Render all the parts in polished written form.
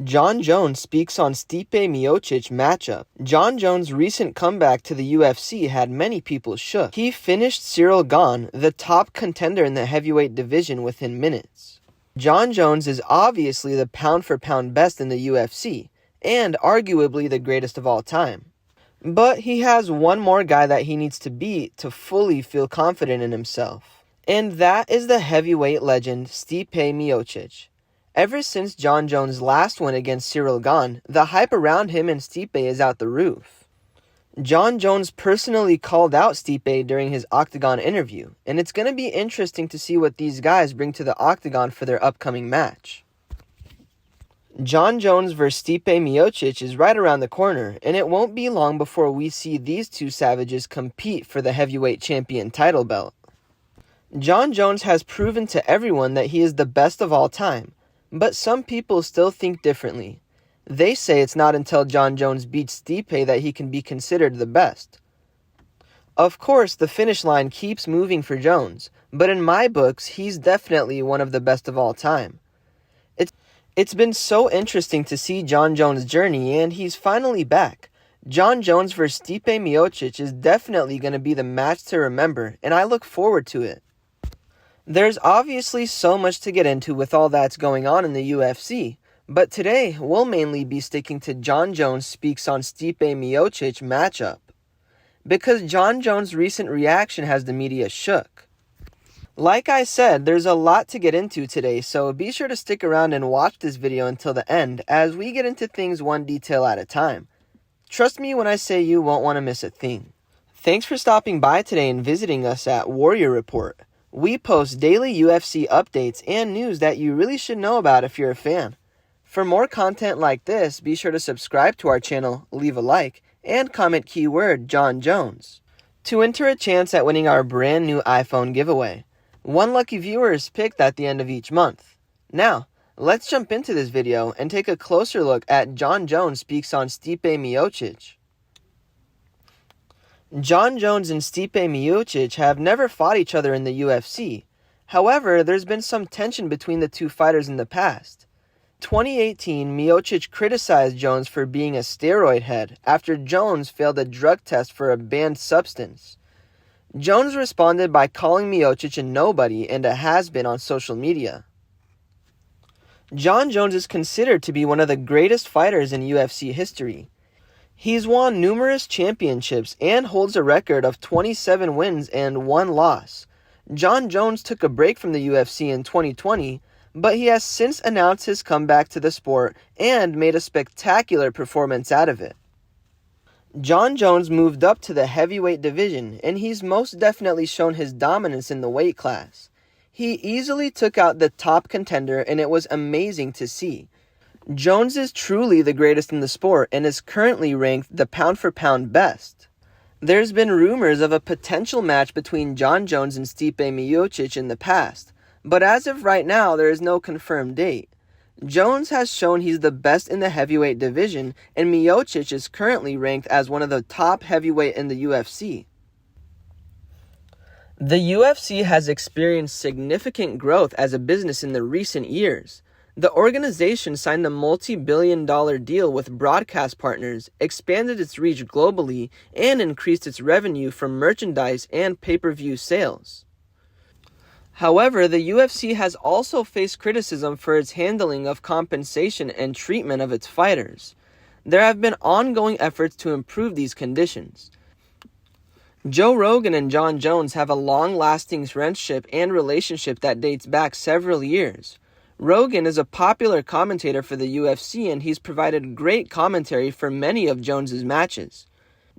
Jon Jones speaks on Stipe Miocic matchup. Jon Jones' recent comeback to the UFC had many people shook. He finished Ciryl Gane, the top contender in the heavyweight division, within minutes. Jon Jones is obviously the pound-for-pound best in the UFC, and arguably the greatest of all time. But he has one more guy that he needs to beat to fully feel confident in himself. And that is the heavyweight legend Stipe Miocic. Ever since Jon Jones' last win against Ciryl Gane, the hype around him and Stipe is out the roof. Jon Jones personally called out Stipe during his Octagon interview, and it's going to be interesting to see what these guys bring to the Octagon for their upcoming match. Jon Jones vs Stipe Miocic is right around the corner, and it won't be long before we see these two savages compete for the heavyweight champion title belt. Jon Jones has proven to everyone that he is the best of all time, but some people still think differently. They say it's not until Jon Jones beats Stipe that he can be considered the best. Of course, the finish line keeps moving for Jones, but in my books, he's definitely one of the best of all time. It's been so interesting to see Jon Jones' journey, and he's finally back. Jon Jones vs Stipe Miocic is definitely going to be the match to remember, and I look forward to it. There's obviously so much to get into with all that's going on in the UFC, but today we'll mainly be sticking to Jon Jones speaks on Stipe Miocic matchup, because Jon Jones' recent reaction has the media shook. Like I said, there's a lot to get into today, so be sure to stick around and watch this video until the end as we get into things one detail at a time. Trust me when I say you won't want to miss a thing. Thanks for stopping by today and visiting us at Warrior Report. We post daily UFC updates and news that you really should know about if you're a fan. For more content like this, be sure to subscribe to our channel, leave a like, and comment keyword Jon Jones to enter a chance at winning our brand new iPhone giveaway. One lucky viewer is picked at the end of each month. Now, let's jump into this video and take a closer look at Jon Jones speaks on Stipe Miocic. Jon Jones and Stipe Miocic have never fought each other in the UFC. However, there's been some tension between the two fighters in the past. 2018, Miocic criticized Jones for being a steroid head after Jones failed a drug test for a banned substance. Jones responded by calling Miocic a nobody and a has-been on social media. Jon Jones is considered to be one of the greatest fighters in UFC history. He's won numerous championships and holds a record of 27 wins and 1 loss. Jon Jones took a break from the UFC in 2020, but he has since announced his comeback to the sport and made a spectacular performance out of it. Jon Jones moved up to the heavyweight division, and he's most definitely shown his dominance in the weight class. He easily took out the top contender, and it was amazing to see. Jones is truly the greatest in the sport and is currently ranked the pound-for-pound best. There's been rumors of a potential match between Jon Jones and Stipe Miocic in the past, but as of right now, there is no confirmed date. Jones has shown he's the best in the heavyweight division, and Miocic is currently ranked as one of the top heavyweight in the UFC. The UFC has experienced significant growth as a business in the recent years. The organization signed a multi-billion-dollar deal with broadcast partners, expanded its reach globally, and increased its revenue from merchandise and pay-per-view sales. However, the UFC has also faced criticism for its handling of compensation and treatment of its fighters. There have been ongoing efforts to improve these conditions. Joe Rogan and Jon Jones have a long-lasting friendship and relationship that dates back several years. Rogan is a popular commentator for the UFC, and he's provided great commentary for many of Jones's matches.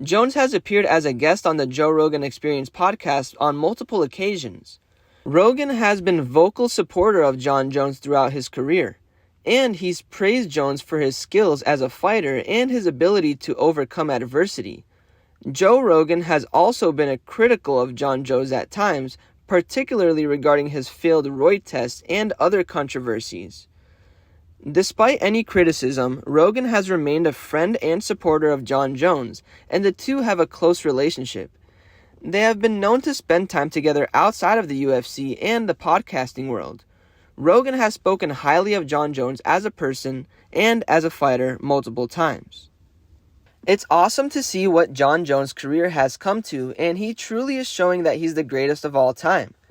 Jones has appeared as a guest on the Joe Rogan Experience podcast on multiple occasions. Rogan has been a vocal supporter of Jon Jones throughout his career, and he's praised Jones for his skills as a fighter and his ability to overcome adversity. Joe Rogan has also been critical of Jon Jones at times, particularly regarding his failed roid tests and other controversies. Despite any criticism, Rogan has remained a friend and supporter of Jon Jones, and the two have a close relationship. They have been known to spend time together outside of the UFC and the podcasting world. Rogan has spoken highly of Jon Jones as a person and as a fighter multiple times. It's awesome to see what Jon Jones' career has come to, and he truly is showing that he's the greatest of all time.